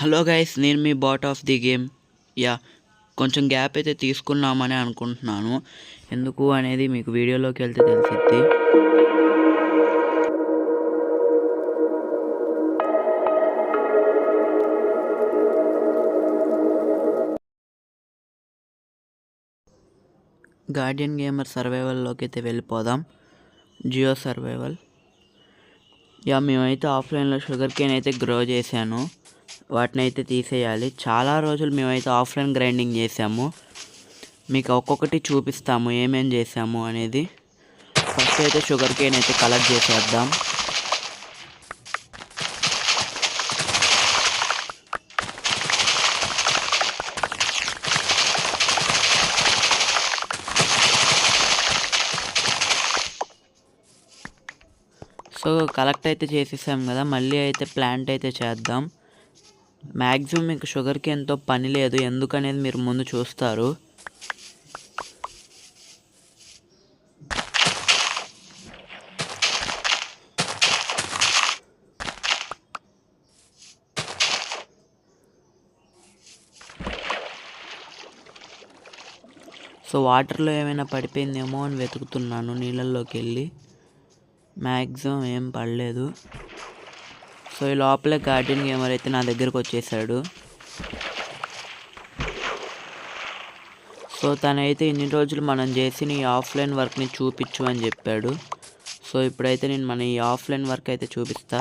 Hello guys, నేను మీ bot of the game. Yeah కొంచెం గ్యాప్ అయితే తీసుకున్నామని అనుకుంటున్నాను. ఎందుకు అనేది మీకు వీడియోలోకి వెళ్తే తెలిసిద్ది. గార్డియన్ గేమర్ సర్వైవల్లోకి అయితే వెళ్ళిపోదాం. జియో సర్వైవల్. మేమైతే ఆఫ్లైన్లో షుగర్ కేన్ అయితే గ్రో చేశాను. వాటిని అయితే తీసేయాలి. చాలా రోజులు మేమైతే ఆఫ్లైన్ గ్రైండింగ్ చేసాము. మీకు ఒక్కొక్కటి చూపిస్తాము ఏమేం చేసాము అనేది. ఫస్ట్ అయితే షుగర్ కేన్ అయితే కలెక్ట్ చేసేద్దాం. సో కలెక్ట్ అయితే చేసేసాం కదా, మళ్ళీ అయితే ప్లాంట్ అయితే చేద్దాం. మ్యాక్సిమం మీకు షుగర్ కేన్తో పని లేదు, ఎందుకనేది మీరు ముందు చూస్తారు. సో వాటర్లో ఏమైనా పడిపోయిందేమో అని వెతుకుతున్నాను నీళ్ళల్లోకి వెళ్ళి. మ్యాక్సిమం ఏం పడలేదు. సో ఈ లోపలే గార్డెన్ గేమర్ అయితే నా దగ్గరకు వచ్చేసాడు. సో తనైతే ఇన్ని రోజులు మనం చేసిన ఈ ఆఫ్లైన్ వర్క్ని చూపించు అని చెప్పాడు. సో ఇప్పుడైతే నేను మన ఈ ఆఫ్లైన్ వర్క్ అయితే చూపిస్తా.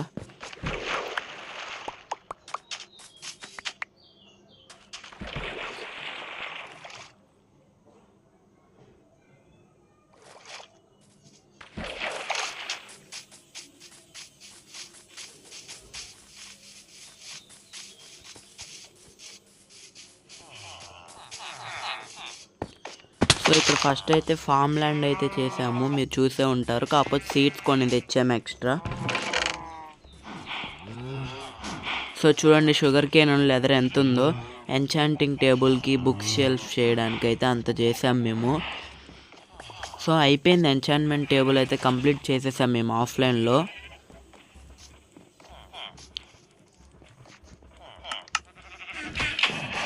సో ఇక్కడ ఫస్ట్ అయితే ఫామ్ ల్యాండ్ అయితే చేసాము, మీరు చూసే ఉంటారు. కాకపోతే సీడ్స్ కొన్ని తెచ్చాము ఎక్స్ట్రా. సో చూడండి షుగర్ కేన్ లెదర్ ఎంత ఉందో. ఎన్చాంటింగ్ టేబుల్కి బుక్ షెల్ఫ్ చేయడానికి అయితే అంత చేసాం మేము. సో అయిపోయింది, ఎన్చాంట్మెంట్ టేబుల్ అయితే కంప్లీట్ చేసేసాం మేము ఆఫ్లైన్లో.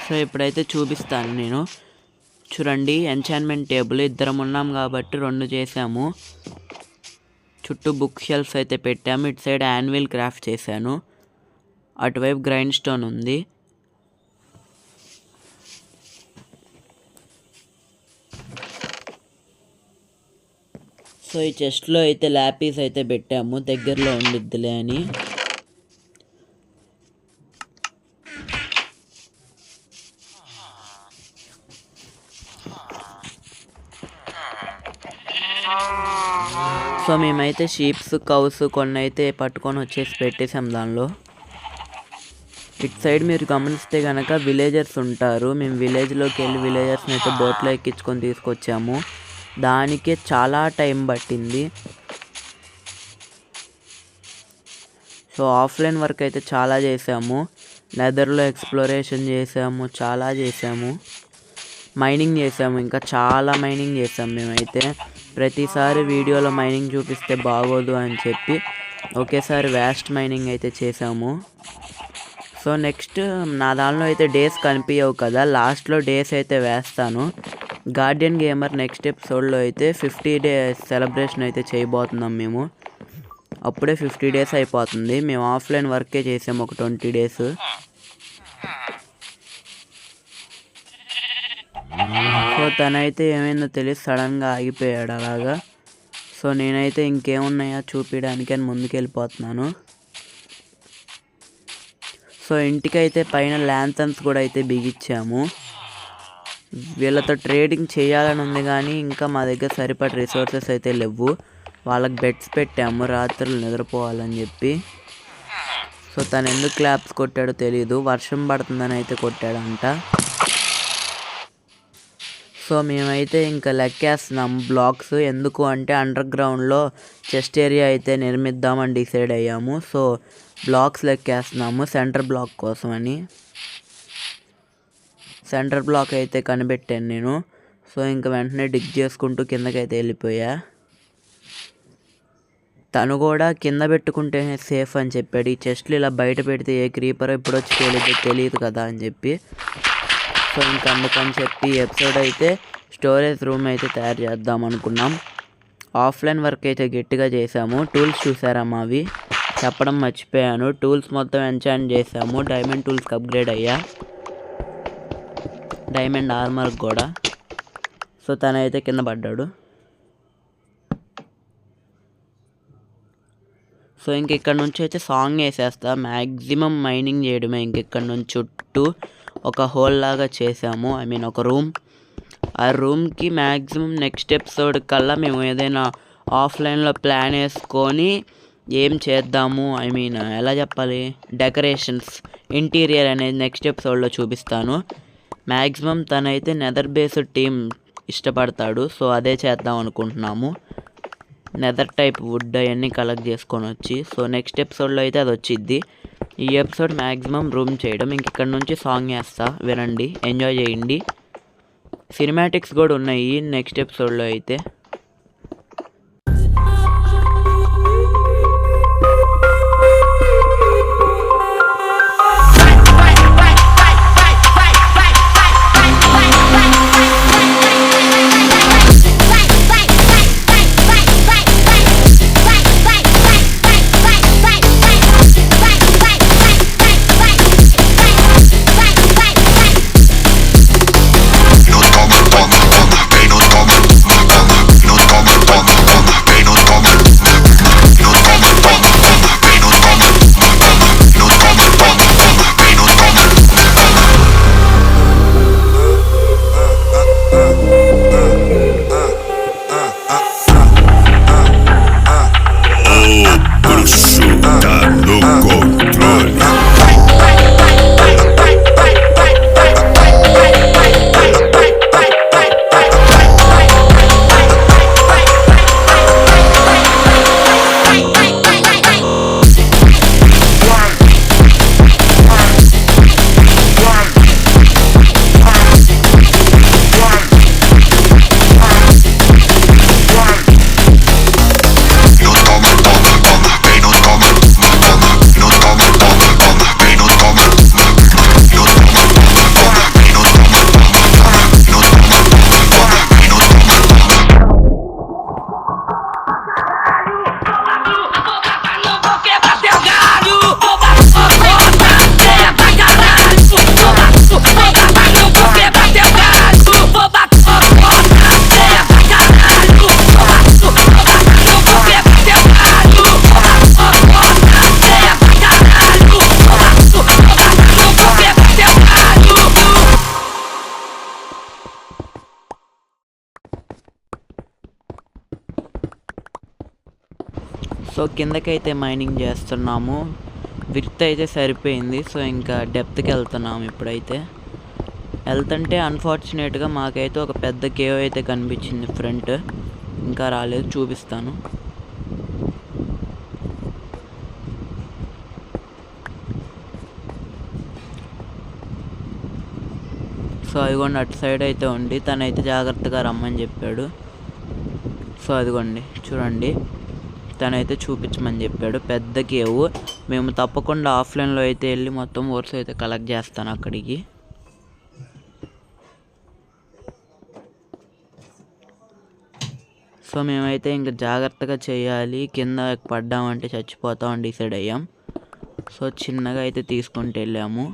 సో ఇప్పుడైతే చూపిస్తాను నేను. చూడండి ఎన్చాంట్మెంట్ టేబుల్ ఇద్దరం ఉన్నాం కాబట్టి 2 చేసాము. చుట్టూ బుక్ షెల్ఫ్స్ అయితే పెట్టాము. ఇటు సైడ్ యాన్విల్ క్రాఫ్ట్ చేశాను. అటువైపు గ్రైండ్ స్టోన్ ఉంది. సో ఈ చెస్ట్లో అయితే ల్యాపీస్ అయితే పెట్టాము, దగ్గరలో ఉండిద్దిలే అని. సో మేమైతే షీప్స్ కౌస్ కొన్ని అయితే పట్టుకొని వచ్చేసి పెట్టేసాం దానిలో. ఇటు సైడ్ మీరు గమనిస్తే కనుక విలేజర్స్ ఉంటారు. మేము విలేజ్లోకి వెళ్ళి విలేజర్స్ని అయితే బోట్లో ఎక్కించుకొని తీసుకొచ్చాము. దానికే చాలా టైం పట్టింది. సో ఆఫ్లైన్ వర్క్ అయితే చాలా చేసాము. నెదర్లో ఎక్స్ప్లోరేషన్ చేసాము, చాలా చేసాము. మైనింగ్ చేసాము, ఇంకా చాలా మైనింగ్ చేసాము మేమైతే. ప్రతిసారి వీడియోలో మైనింగ్ చూపిస్తే బాగోదు అని చెప్పి ఒకేసారి వ్యాస్ట్ మైనింగ్ అయితే చేసాము. సో నెక్స్ట్ నా దానిలో అయితే డేస్ కనిపించవు కదా, లాస్ట్లో డేస్ అయితే వేస్తాను. గార్డియన్ గేమర్ నెక్స్ట్ ఎపిసోడ్లో అయితే 50 డేస్ సెలబ్రేషన్ అయితే చేయబోతున్నాం మేము. అప్పుడే 50 డేస్ అయిపోతుంది. మేము ఆఫ్లైన్ వర్కే చేసాము ఒక 20 డేస్. సో తనైతే ఏమైందో తెలియదు, సడన్గా ఆగిపోయాడు అలాగా. సో నేనైతే ఇంకేమున్నాయో చూపించడానికి అని ముందుకు వెళ్ళిపోతున్నాను. సో ఇంటికైతే పైన ల్యాంథన్స్ కూడా అయితే బిగించాము. వీళ్ళతో ట్రేడింగ్ చేయాలని ఉంది కానీ ఇంకా మా దగ్గర సరిపడ రిసోర్సెస్ అయితే లేవు. వాళ్ళకి బెడ్స్ పెట్టాము రాత్రులు నిద్రపోవాలని చెప్పి. సో తను ఎందుకు క్లాప్స్ కొట్టాడో తెలీదు, వర్షం పడుతుందని అయితే కొట్టాడంట. సో మేమైతే ఇంకా లెక్కేస్తున్నాం బ్లాక్స్. ఎందుకు అంటే అండర్ గ్రౌండ్లో చెస్ట్ ఏరియా అయితే నిర్మిద్దామని డిసైడ్ అయ్యాము. సో బ్లాక్స్ లెక్కేస్తున్నాము సెంటర్ బ్లాక్ కోసమని. సెంటర్ బ్లాక్ అయితే కనిపెట్టాను నేను. సో ఇంకా వెంటనే డిగ్ చేసుకుంటూ కిందకైతే వెళ్ళిపోయా. తను కూడా కింద పెట్టుకుంటేనే సేఫ్ అని చెప్పాడు. ఈ చెస్ట్లు ఇలా బయట పెడితే ఏ క్రీపర్ ఎప్పుడు వచ్చి తెలియదు కదా అని చెప్పి. సో ఇంకా అందుకని చెప్పి ఎపిసోడ్ అయితే స్టోరేజ్ రూమ్ అయితే తయారు చేద్దాం అనుకున్నాం. ఆఫ్లైన్ వర్క్ అయితే గట్టిగా చేసాము. టూల్స్ చూసారమ్మా, అవి చెప్పడం మర్చిపోయాను. టూల్స్ మొత్తం ఎన్చాంట్ చేసాము. డైమండ్ టూల్స్కి అప్గ్రేడ్ అయ్యా, డైమండ్ ఆర్మర్కి కూడా. సో తనైతే కింద పడ్డాడు. సో ఇంక ఇక్కడ నుంచి అయితే సాంగ్ వేసేస్తా. మ్యాక్సిమం మైనింగ్ చేయడమే. ఇంకెక్కడ నుంచి చుట్టూ ఒక హోల్ లాగా చేసాము, ఒక రూమ్. ఆ రూమ్కి మ్యాక్సిమం నెక్స్ట్ ఎపిసోడ్ కల్లా మేము ఏదైనా ఆఫ్లైన్లో ప్లాన్ వేసుకొని ఏం చేద్దాము, ఎలా చెప్పాలి, డెకరేషన్స్, ఇంటీరియర్ అనేది నెక్స్ట్ ఎపిసోడ్లో చూపిస్తాను. మ్యాక్సిమం తనైతే నెదర్ బేస్డ్ టీమ్ ఇష్టపడతాడు. సో అదే చేద్దాం అనుకుంటున్నాము. నెదర్ టైప్ వుడ్ అవన్నీ కలెక్ట్ చేసుకొని వచ్చి. సో నెక్స్ట్ ఎపిసోడ్లో అయితే అది వచ్చిద్ది. ఈ ఎపిసోడ్ మ్యాక్సిమం రూమ్ చేయడం. ఇంక ఇక్కడ నుంచి సాంగ్ వేస్తా, వినండి, ఎంజాయ్ చేయండి. సినిమాటిక్స్ కూడా ఉన్నాయి నెక్స్ట్ ఎపిసోడ్లో అయితే. సో కిందకైతే మైనింగ్ చేస్తున్నాము. విడ్త్ అయితే సరిపోయింది. సో ఇంకా డెప్త్కి వెళ్తున్నాము. ఇప్పుడైతే వెళ్తుంటే అన్ఫార్చునేట్గా మాకైతే ఒక పెద్ద కేవ్ అయితే కనిపించింది ఫ్రంట్. ఇంకా రాలేదు, చూపిస్తాను. సో అదిగోండి, అటు సైడ్ అయితే ఉండి తనైతే జాగ్రత్తగా రమ్మని చెప్పాడు. సో అదిగోండి చూడండి, తనైతే చూపించమని చెప్పాడు పెద్ద కేవ్. మేము తప్పకుండా ఆఫ్లైన్లో అయితే వెళ్ళి మొత్తం ఓర్స్ అయితే కలెక్ట్ చేస్తాను అక్కడికి. సో మేమైతే ఇంకా జాగ్రత్తగా చేయాలి, కింద పడ్డామంటే చచ్చిపోతామని డిసైడ్ అయ్యాం. సో చిన్నగా అయితే తీసుకుంటూ వెళ్ళాము.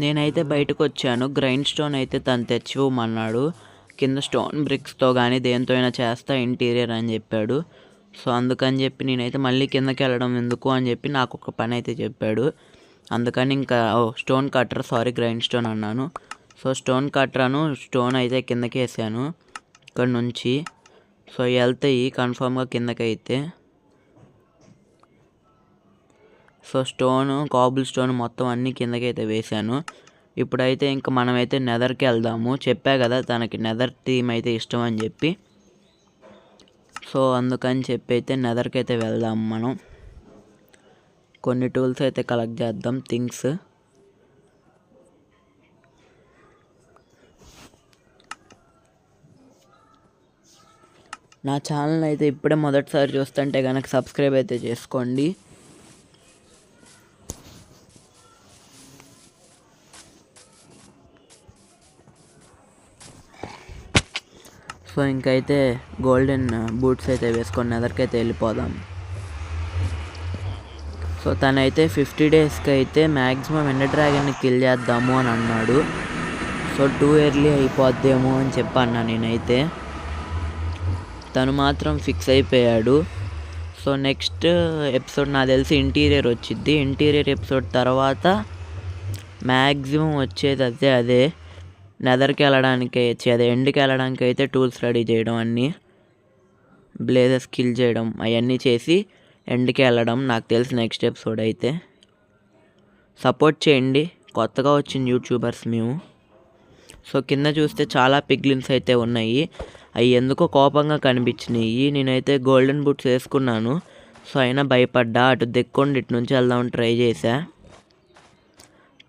నేనైతే బయటకు వచ్చాను. గ్రైండ్ స్టోన్ అయితే తను తెచ్చివ్వమన్నాడు. కింద స్టోన్ బ్రిక్స్తో కానీ దేంతో అయినా చేస్తా ఇంటీరియర్ అని చెప్పాడు. సో అందుకని చెప్పి నేనైతే మళ్ళీ కిందకి వెళ్ళడం ఎందుకు అని చెప్పి నాకు ఒక పని అయితే చెప్పాడు. అందుకని ఇంకా స్టోన్ కట్టర్ గ్రైండ్ స్టోన్ అన్నాను. సో స్టోన్ కట్టర్ను స్టోన్ అయితే కిందకి వేసాను ఇక్కడ నుంచి. సో వెళ్తాయి కన్ఫామ్గా కిందకైతే. సో స్టోను కాబుల్ స్టోన్ మొత్తం అన్నీ కిందకైతే వేసాను. ఇప్పుడైతే ఇంకా మనమైతే నెదర్కి వెళ్దాము. చెప్పా కదా తనకి నెదర్ థీమ్ అయితే ఇష్టం అని చెప్పి. సో అందుకని చెప్పి అయితే నెదర్కి అయితే వెళ్దాము మనం. కొన్ని టూల్స్ అయితే కలెక్ట్ చేద్దాం, థింగ్స్. నా ఛానల్ అయితే ఇప్పుడే మొదటిసారి చూస్తుంటే కనుక సబ్స్క్రైబ్ అయితే చేసుకోండి. సో ఇంకైతే గోల్డెన్ బూట్స్ అయితే వేసుకొని నెదర్కైతే వెళ్ళిపోదాం. సో తనైతే 50 డేస్కి అయితే మ్యాక్సిమం ఎండర్ డ్రాగన్ని కిల్ చేద్దాము అని అన్నాడు. సో టూ ఎర్లీ అయిపోద్దేమో అని చెప్పన్నా నేనైతే. తను మాత్రం ఫిక్స్ అయిపోయాడు. సో నెక్స్ట్ ఎపిసోడ్ నాకు తెలిసి ఇంటీరియర్ వచ్చిద్ది. ఇంటీరియర్ ఎపిసోడ్ తర్వాత మ్యాక్సిమం వచ్చేది అదే నెదర్కి వెళ్ళడానికి అదే ఎండ్కి వెళ్ళడానికి అయితే టూల్స్ రెడీ చేయడం, అన్నీ బ్లేజర్ స్కిల్ చేయడం అవన్నీ చేసి ఎండ్కి వెళ్ళడం నాకు తెలిసి నెక్స్ట్ ఎపిసోడ్ అయితే. సపోర్ట్ చేయండి, కొత్తగా వచ్చిన యూట్యూబర్స్ మేము. సో కింద చూస్తే చాలా పిగ్లిన్స్ అయితే ఉన్నాయి. అవి ఎందుకో కోపంగా కనిపించినాయి. నేనైతే గోల్డెన్ బూట్స్ వేసుకున్నాను. సో అయినా భయపడ్డా. అటు దిక్కుండా ఇటు నుంచి వెళ్దామని ట్రై చేశా,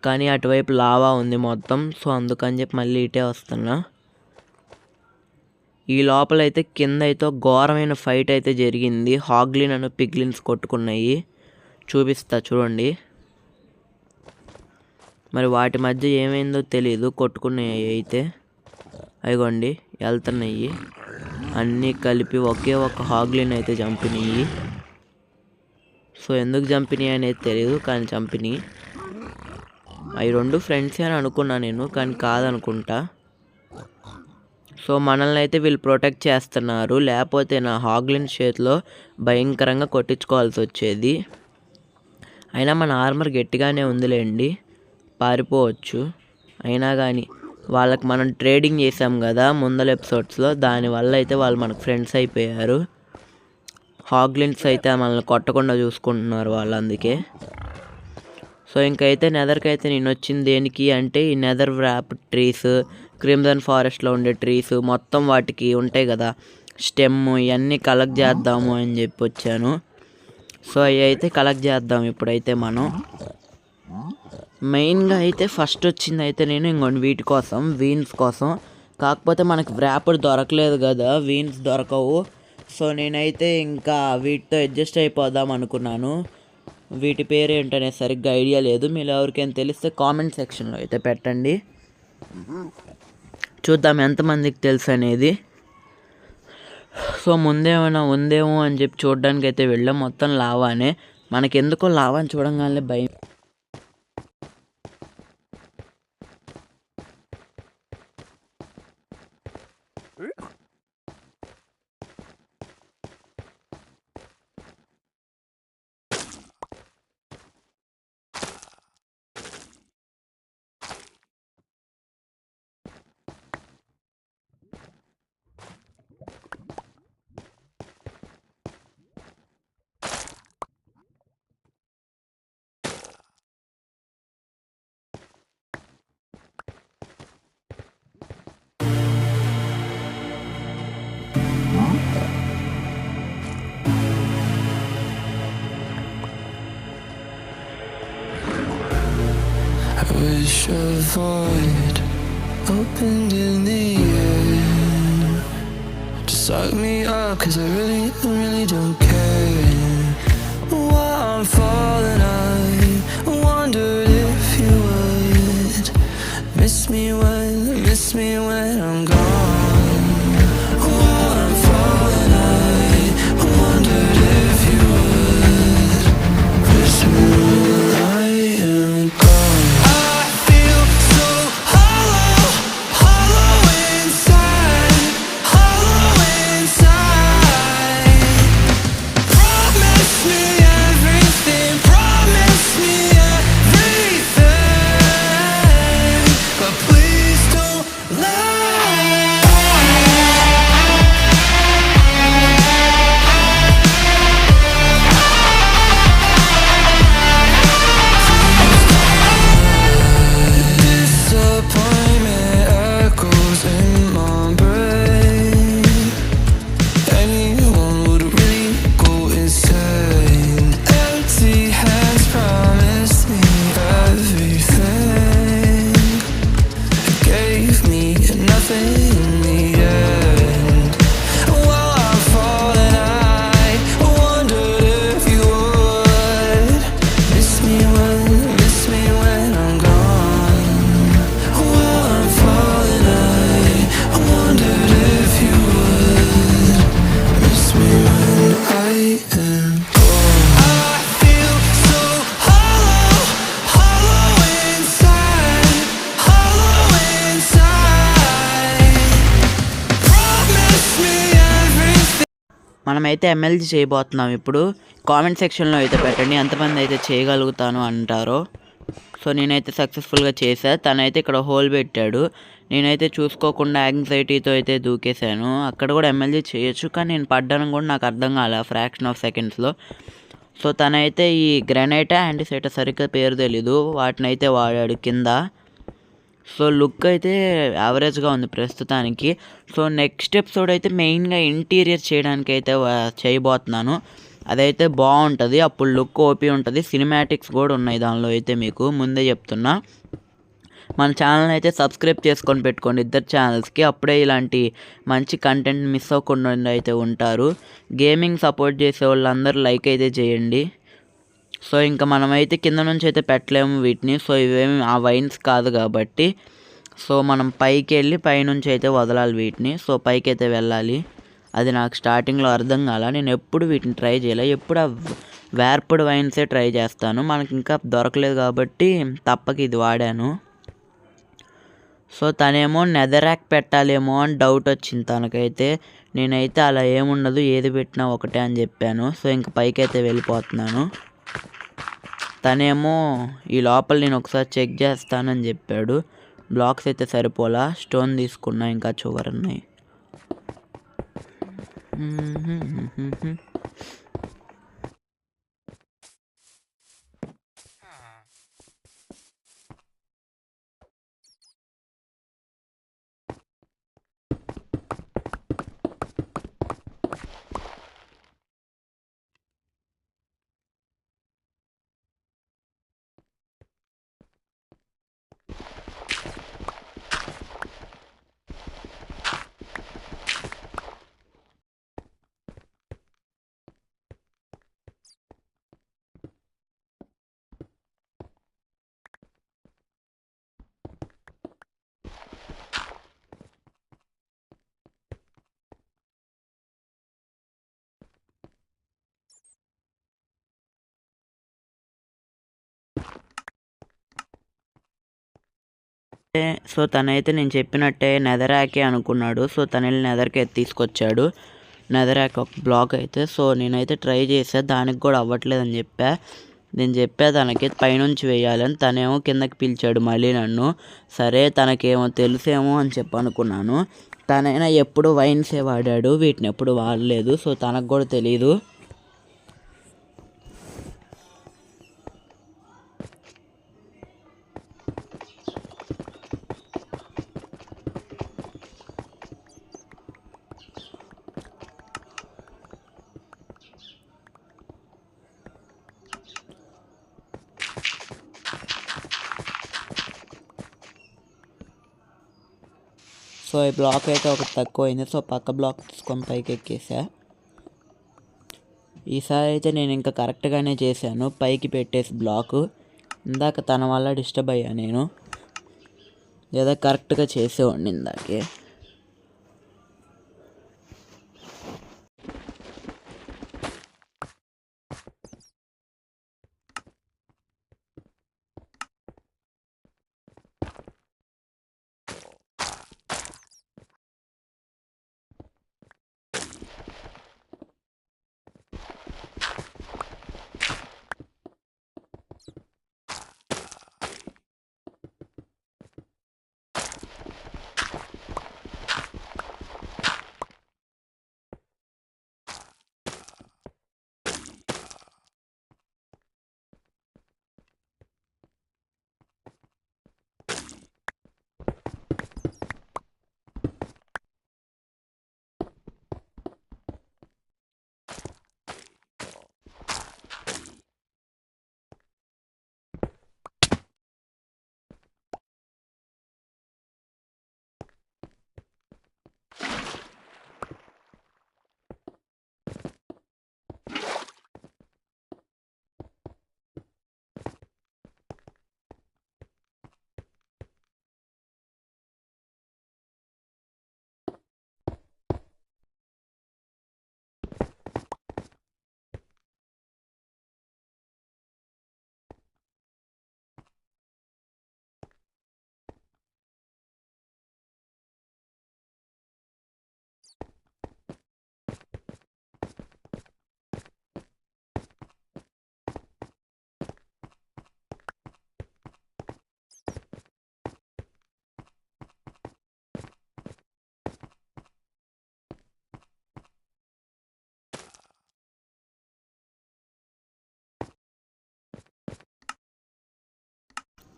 కానీ అటువైపు లావా ఉంది మొత్తం. సో అందుకని చెప్పి మళ్ళీ ఇటే వస్తున్నా. ఈ లోపలైతే కింద అయితే ఘోరమైన ఫైట్ అయితే జరిగింది. హాగ్లిన్ అను పిగ్లిన్స్ కొట్టుకున్నాయి. చూపిస్తా చూడండి. మరి వాటి మధ్య ఏమైందో తెలీదు. కొట్టుకున్నాయి అయితే అయ్యండి వెళ్తున్నాయి. అన్నీ కలిపి ఒకే ఒక హాగ్లిన్ అయితే చంపినాయి. సో ఎందుకు చంపినాయి అనేది తెలియదు, కానీ చంపినాయి. అవి రెండు ఫ్రెండ్సే అని అనుకున్నా నేను, కానీ కాదనుకుంటా. సో మనల్ని అయితే వీళ్ళు ప్రొటెక్ట్ చేస్తున్నారు. లేకపోతే నా హాగ్లిన్ చేతిలో భయంకరంగా కొట్టించుకోవాల్సి వచ్చేది. అయినా మన ఆర్మర్ గట్టిగానే ఉందిలేండి, పారిపోవచ్చు. అయినా కానీ వాళ్ళకి మనం ట్రేడింగ్ చేసాం కదా ముందల ఎపిసోడ్స్లో, దానివల్ల అయితే వాళ్ళు మనకు ఫ్రెండ్స్ అయిపోయారు. హాగ్లిన్స్ అయితే మనల్ని కొట్టకుండా చూసుకుంటున్నారు వాళ్ళు, అందుకే. సో ఇంకైతే నెదర్కి అయితే నేను వచ్చింది దేనికి అంటే ఈ నెదర్ వ్రాప్ ట్రీస్, క్రిమ్సన్ ఫారెస్ట్లో ఉండే ట్రీస్ మొత్తం వాటికి ఉంటాయి కదా స్టెమ్, ఇవన్నీ కలెక్ట్ చేద్దాము అని చెప్పి వచ్చాను. సో అవి అయితే కలెక్ట్ చేద్దాం ఇప్పుడైతే మనం. మెయిన్గా అయితే ఫస్ట్ వచ్చింది అయితే నేను ఇంకొన్ని వీటి కోసం, వీన్స్ కోసం. కాకపోతే మనకి వ్రాపర్ దొరకలేదు కదా, వీన్స్ దొరకవు. సో నేనైతే ఇంకా వీటితో అడ్జస్ట్ అయిపోదాం అనుకున్నాను. వీటి పేరు ఏంటనే సరిగ్గా ఐడియా లేదు. మీరు ఎవరికైనా తెలిస్తే కామెంట్ సెక్షన్లో అయితే పెట్టండి, చూద్దాం ఎంతమందికి తెలుసు అనేది. సో ముందేమైనా ఉందేమో అని చెప్పి చూడడానికి అయితే వెళ్ళాం. మొత్తం లావానే. మనకి ఎందుకో లావాని చూడంగానే భయం. Wish a void opened in the air to suck me up, 'cause I really don't care. While I'm falling, I wondered if you would miss me when I'm gone. While I'm falling, I wondered if you would miss me when I am gone. I feel మనమైతే MLG చేయబోతున్నాం ఇప్పుడు. Comment సెక్షన్లో అయితే పెట్టండి ఎంతమంది అయితే చేయగలుగుతాను అంటారో. సో నేనైతే సక్సెస్ఫుల్గా చేశా. తనైతే ఇక్కడ హోల్ పెట్టాడు, నేనైతే చూసుకోకుండా యాంగ్జైటీతో అయితే దూకేశాను. అక్కడ కూడా ఎమ్మెల్జీ చేయొచ్చు, కానీ నేను పడ్డాను కూడా నాకు అర్థం కాలే ఫ్రాక్షన్ ఆఫ్ సెకండ్స్లో. సో తనైతే ఈ గ్రెనైటా యాంటీసైటా సరిగ్గా పేరు తెలీదు, వాటిని అయితే వాడాడు కింద. సో లుక్ అయితే యావరేజ్గా ఉంది ప్రస్తుతానికి. సో నెక్స్ట్ ఎపిసోడ్ అయితే మెయిన్గా ఇంటీరియర్ చేయడానికి అయితే చేయబోతున్నాను. అదైతే బాగుంటుంది, అప్పుడు లుక్ ఓపీ ఉంటుంది. సినిమాటిక్స్ కూడా ఉన్నాయి దానిలో అయితే, మీకు ముందే చెప్తున్నా. మన ఛానల్ అయితే సబ్స్క్రైబ్ చేసుకొని పెట్టుకోండి ఇద్దరు ఛానల్స్కి, అప్పుడే ఇలాంటి మంచి కంటెంట్ మిస్ అవ్వకుండా అయితే ఉంటారు. గేమింగ్ సపోర్ట్ చేసే వాళ్ళందరూ లైక్ అయితే చేయండి. సో ఇంకా మనమైతే కింద నుంచి అయితే పెట్టలేము వీటిని. సో ఇవేమి ఆ వైన్స్ కాదు కాబట్టి, సో మనం పైకి వెళ్ళి పైనుంచి అయితే వదలాలి వీటిని. సో పైకి అయితే వెళ్ళాలి. అది నాకు స్టార్టింగ్లో అర్థం కాల, నేను ఎప్పుడు వీటిని ట్రై చేయలే. ఎప్పుడు ఆ వేర్పుడ్ వైన్సే ట్రై చేస్తాను. మనకి ఇంకా దొరకలేదు కాబట్టి తప్పక ఇది వాడాను. సో తనేమో నెదరాక్ పెట్టాలేమో అని డౌట్ వచ్చింది తనకైతే. నేనైతే అలా ఏముండదు, ఏది పెట్టినా ఒకటే అని చెప్పాను. సో ఇంక పైకి అయితే వెళ్ళిపోతున్నాను. తనేమో ఈ లోపల నేను ఒకసారి చెక్ చేస్తానని చెప్పాడు. బ్లాక్స్ అయితే సరిపోలా, స్టోన్ తీసుకున్నా, ఇంకా ఉన్నాయి. సో తనైతే నేను చెప్పినట్టే నెదరాకే అనుకున్నాడు. సో తను వెళ్ళి నెదర్కి తీసుకొచ్చాడు, నెదరాక్ ఒక బ్లాక్ అయితే. సో నేనైతే ట్రై చేసా, దానికి కూడా అవ్వట్లేదని చెప్పా. నేను చెప్పా తనకి పైనుంచి వేయాలని, తనేమో కిందకి పిలిచాడు మళ్ళీ నన్ను. సరే తనకేమో తెలుసేమో అని చెప్పి అనుకున్నాను. తనైనా ఎప్పుడు వైన్సే వాడాడు, వీటిని ఎప్పుడు వాడలేదు. సో తనకు కూడా తెలీదు. సో ఈ బ్లాక్ అయితే ఒకటి తక్కువైంది. సో పక్క బ్లాక్ తీసుకొని పైకి ఎక్కేసా. ఈసారి అయితే నేను ఇంకా కరెక్ట్గానే చేశాను, పైకి పెట్టేసి బ్లాకు. ఇందాక తన వల్ల డిస్టర్బ్ అయ్యా నేను, ఏదో కరెక్ట్గా చేసేవాడిని ఇందాకే.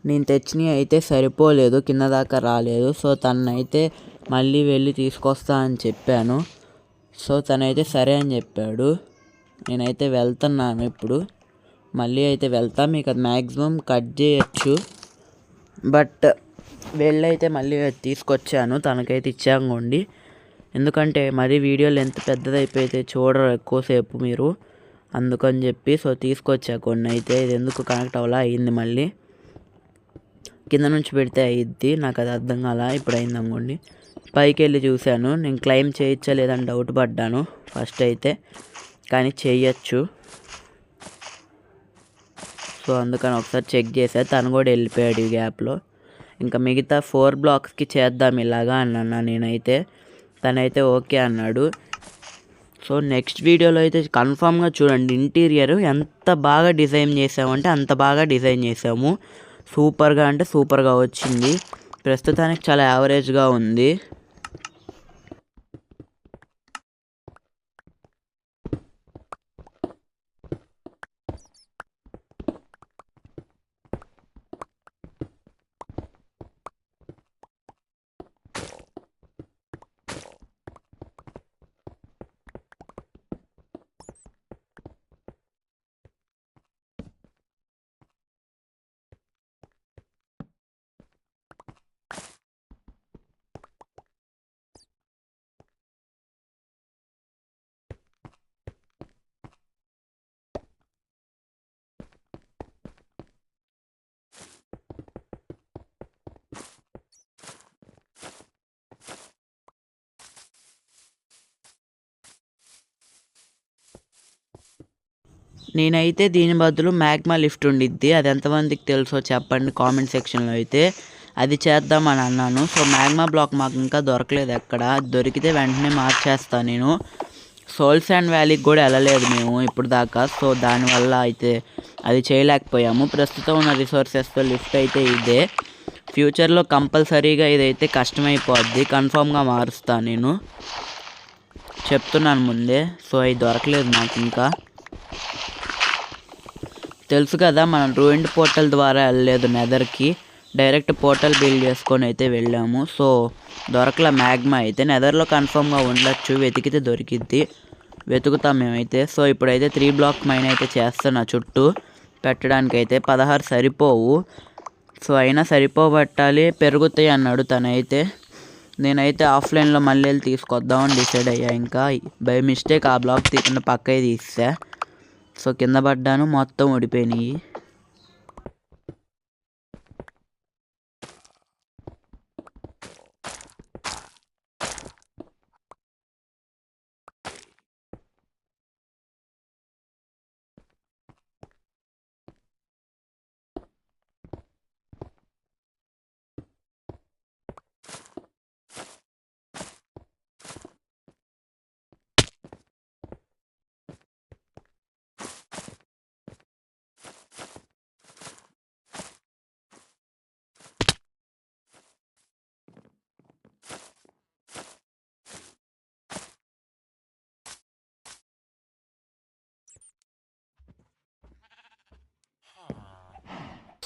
నేను తెచ్చినవి అయితే సరిపోలేదు, కింద దాకా రాలేదు. సో తనైతే మళ్ళీ వెళ్ళి తీసుకొస్తా అని చెప్పాను. సో తనైతే సరే అని చెప్పాడు. నేనైతే వెళ్తున్నాను ఇప్పుడు, మళ్ళీ అయితే వెళ్తా. మీకు అది మ్యాక్సిమం కట్ చేయొచ్చు, బట్ వెళ్ళైతే మళ్ళీ తీసుకొచ్చాను. తనకైతే ఇచ్చాకోండి, ఎందుకంటే మరీ వీడియో లెంత్ పెద్దదైపోయితే చూడరు ఎక్కువసేపు మీరు, అందుకని చెప్పి. సో తీసుకొచ్చా కొన్ని అయితే. ఇది ఎందుకు కనెక్ట్ అవ్వాలా, అయింది. మళ్ళీ కింద నుంచి పెడితే అయ్యిద్ది, నాకు అది అర్థం కాలా. ఇప్పుడు అయింది అనుకోండి. పైకి వెళ్ళి చూశాను, నేను క్లైమ్ చేయొచ్చా లేదని డౌట్ పడ్డాను ఫస్ట్ అయితే, కానీ చేయొచ్చు. సో అందుకని ఒకసారి చెక్ చేశా. తను కూడా వెళ్ళిపోయాడు ఈ గ్యాప్లో. ఇంకా మిగతా 4 బ్లాక్స్కి చేద్దాం ఇలాగా అన్నా నేనైతే. తనైతే ఓకే అన్నాడు. సో నెక్స్ట్ వీడియోలో అయితే కన్ఫామ్గా చూడండి, ఇంటీరియర్ ఎంత బాగా డిజైన్ చేసామంటే అంత బాగా డిజైన్ చేసాము. సూపర్గా అంటే సూపర్గా వచ్చింది. ప్రస్తుతానికి చాలా యావరేజ్గా ఉంది. నేనైతే దీని బదులు మ్యాగ్మా లిఫ్ట్ ఉండిద్ది, అది ఎంతమందికి తెలుసో చెప్పండి కామెంట్ సెక్షన్లో. అయితే అది చేద్దామని అన్నాను. సో మ్యాగ్మా బ్లాక్ మాకు ఇంకా దొరకలేదు ఎక్కడ, దొరికితే వెంటనే మార్చేస్తాను నేను. సోల్ శాండ్ వ్యాలీకి కూడా వెళ్ళలేదు మేము ఇప్పుడు దాకా. సో దానివల్ల అయితే అది చేయలేకపోయాము. ప్రస్తుతం ఉన్న రిసోర్సెస్తో లిఫ్ట్ అయితే ఇదే. ఫ్యూచర్లో కంపల్సరీగా ఇదైతే కష్టమైపోద్ది, కన్ఫామ్గా మారుస్తాను నేను, చెప్తున్నాను ముందే. సో అది దొరకలేదు నాకు ఇంకా. తెలుసు కదా, మనం రూయిండ్ పోర్టల్ ద్వారా వెళ్ళలేదు నెదర్కి, డైరెక్ట్ పోర్టల్ బిల్డ్ చేసుకొని అయితే వెళ్ళాము. సో దొరకల మ్యాగ్మా అయితే. నెదర్లో కన్ఫామ్గా ఉండొచ్చు, వెతికితే దొరికిద్ది, వెతుకుతాం మేమైతే. సో ఇప్పుడైతే 3 బ్లాక్ మైన్ అయితే చేస్తున్నా చుట్టూ పెట్టడానికైతే. 16 సరిపోవు, సో అయినా సరిపోబట్టాలి, పెరుగుతాయి అన్నాడు తనైతే. నేనైతే ఆఫ్లైన్లో మళ్ళీ వెళ్ళి తీసుకొద్దామని డిసైడ్ అయ్యా. ఇంకా బై మిస్టేక్ ఆ బ్లాక్ తీకుండా పక్కకి తీసా. సో కింద పడ్డాను, మొత్తం ఊడిపోయినాయి.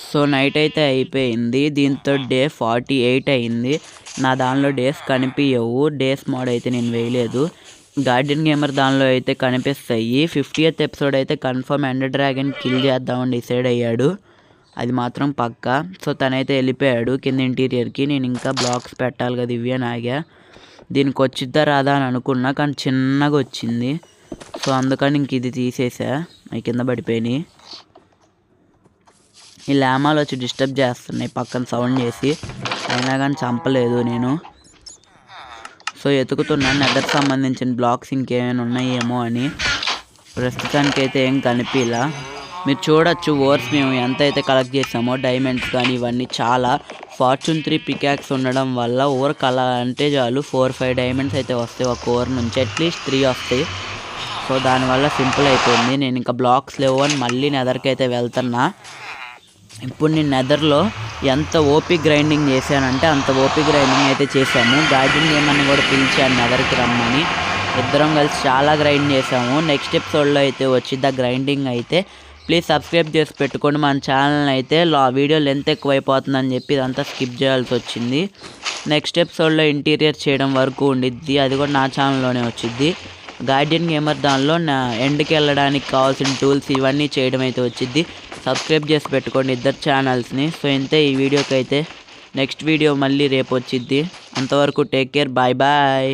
సో నైట్ అయితే అయిపోయింది. దీంతో డే 48 అయింది. నా దానిలో డేస్ కనిపించవు, డేస్ మోడ్ అయితే నేను వేయలేదు. గార్డెన్ గేమర్ దానిలో అయితే కనిపిస్తాయి. 50th ఎపిసోడ్ అయితే కన్ఫర్మ్ ఎండర్ డ్రాగన్ కిల్ చేద్దామని డిసైడ్ అయ్యాడు, అది మాత్రం పక్కా. సో తనైతే వెళ్ళిపోయాడు కింద ఇంటీరియర్కి. నేను ఇంకా బ్లాక్స్ పెట్టాలి కదా ఇవి అని ఆగా. దీనికి వచ్చిద్దా రాదా అని అనుకున్నా, కానీ చిన్నగా వచ్చింది. సో అందుకని ఇంక ఇది తీసేసా, అవి కింద పడిపోయినాయి. ఈ లామాలు వచ్చి డిస్టర్బ్ చేస్తున్నాయి పక్కన సౌండ్ చేసి, అయినా కానీ చంపలేదు నేను. సో ఎతుకుతున్నాను నెదర్ సంబంధించిన బ్లాక్స్ ఇంకేమైనా ఉన్నాయేమో అని. ప్రస్తుతానికైతే ఏం కనిపించలా. మీరు చూడొచ్చు ఓర్స్ మేము ఎంత అయితే కలెక్ట్ చేసామో, డైమండ్స్ కానీ ఇవన్నీ చాలా. ఫార్చ్యూన్ 3 పికాక్స్ ఉండడం వల్ల ఓవర్కి అలా అంటే చాలు 4-5 డైమండ్స్ అయితే వస్తాయి ఒక ఓవర్ నుంచి, అట్లీస్ట్ 3 వస్తాయి. సో దానివల్ల సింపుల్ అయిపోయింది. నేను ఇంకా బ్లాక్స్ లేవు అని మళ్ళీ నెదర్కి అయితే వెళ్తున్నా. ఇప్పుడు నేను నెదర్లో ఎంత ఓపీ గ్రైండింగ్ చేశానంటే అంత ఓపీ గ్రైండింగ్ అయితే చేశాము. గార్డెన్ గేమర్ని కూడా పిలిచాను నెదర్కి రమ్మని. ఇద్దరం కలిసి చాలా గ్రైండ్ చేసాము. నెక్స్ట్ ఎపిసోడ్లో అయితే వచ్చిద్ద గ్రైండింగ్ అయితే ప్లీజ్ సబ్స్క్రైబ్ చేసి పెట్టుకోండి మన ఛానల్ అయితే. వీడియో లెంత్ ఎక్కువైపోతుందని చెప్పి ఇదంతా స్కిప్ చేయాల్సి వచ్చింది. నెక్స్ట్ ఎపిసోడ్లో ఇంటీరియర్ చేయడం వరకు ఉండిద్ది, అది కూడా నా ఛానల్లోనే వచ్చిద్ది. గార్డియన్ గేమర్ దానిలో నా ఎండ్కి వెళ్ళడానికి కావాల్సిన టూల్స్ ఇవన్నీ చేయడం అయితే వచ్చిద్ది. సబ్స్క్రైబ్ చేసి పెట్టుకోండి ఇద్దరు ఛానల్స్ని. సో ఇంతే ఈ వీడియోకి అయితే. నెక్స్ట్ వీడియో మళ్ళీ రేపు వచ్చిద్ది. అంతవరకు టేక్ కేర్, బాయ్ బాయ్.